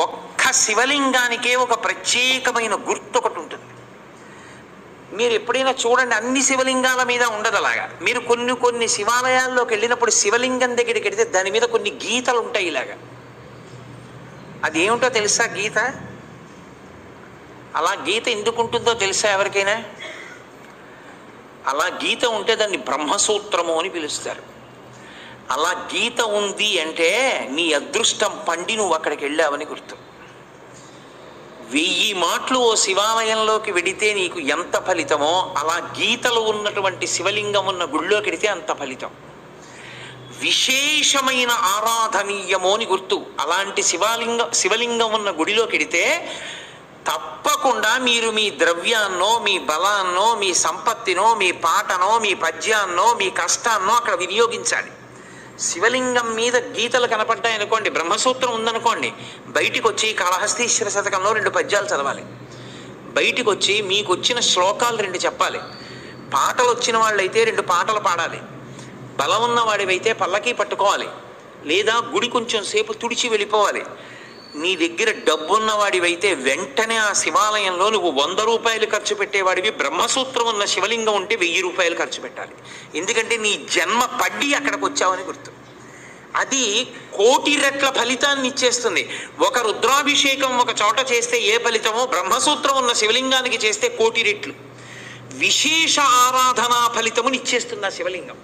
ఒక్క శివలింగానికే ఒక ప్రత్యేకమైన గుర్తు ఒకటి ఉంటుంది. మీరు ఎప్పుడైనా చూడండి, అన్ని శివలింగాల మీద ఉండదు అలాగా. మీరు కొన్ని శివాలయాల్లోకి వెళ్ళినప్పుడు శివలింగం దగ్గరికి వెళితే దాని మీద కొన్ని గీతలు ఉంటాయి ఇలాగా. అదేమిటో తెలుసా గీత? అలా గీత ఎందుకు ఉంటుందో తెలుసా ఎవరికైనా? అలా గీత ఉంటే దాన్ని బ్రహ్మసూత్రము అని పిలుస్తారు. అలా గీత ఉంది అంటే నీ అదృష్టం పండి నువ్వు అక్కడికి వెళ్ళావని గుర్తు. 1000 మాటలు ఓ శివాలయంలోకి వెడితే నీకు ఎంత ఫలితమో, అలా గీతలు ఉన్నటువంటి శివలింగం ఉన్న గుళ్ళోకి వెడితే అంత ఫలితం. విశేషమైన ఆరాధనీయమో అని గుర్తు. అలాంటి శివలింగం ఉన్న గుడిలోకి వెడితే తప్పకుండా మీరు మీ ద్రవ్యాన్నో, మీ బలాన్నో, మీ సంపత్తినో, మీ పాటనో, మీ పద్యాన్నో, మీ కష్టాన్నో అక్కడ వినియోగించాలి. శివలింగం మీద గీతలు కనపడ్డాయి అనుకోండి, బ్రహ్మసూత్రం ఉందనుకోండి, బయటికి వచ్చి కాళహస్తీశ్వర శతకంలో 2 పద్యాలు చదవాలి. బయటికి వచ్చి మీకు వచ్చిన శ్లోకాలు 2 చెప్పాలి. పాటలు వచ్చిన వాళ్ళైతే 2 పాటలు పాడాలి. బలం ఉన్న వాడివైతే పల్లకి పట్టుకోవాలి, లేదా గుడి కొంచెం సేపు తుడిచి వెళ్ళిపోవాలి. నీ దగ్గర డబ్బున్న వాడివైతే వెంటనే ఆ శివాలయంలో నువ్వు 100 రూపాయలు ఖర్చు పెట్టేవాడివి, బ్రహ్మసూత్రం ఉన్న శివలింగం ఉంటే 1000 రూపాయలు ఖర్చు పెట్టాలి. ఎందుకంటే నీ జన్మ పడ్డి అక్కడికి వచ్చావని గుర్తు. అది 1,000,000 రెట్ల ఫలితాన్ని ఇచ్చేస్తుంది. ఒక రుద్రాభిషేకం ఒక చోట చేస్తే ఏ ఫలితమో, బ్రహ్మసూత్రం ఉన్న శివలింగానికి చేస్తే 1,000,000 రెట్లు విశేష ఆరాధనా ఫలితముని ఇచ్చేస్తుంది ఆ శివలింగం.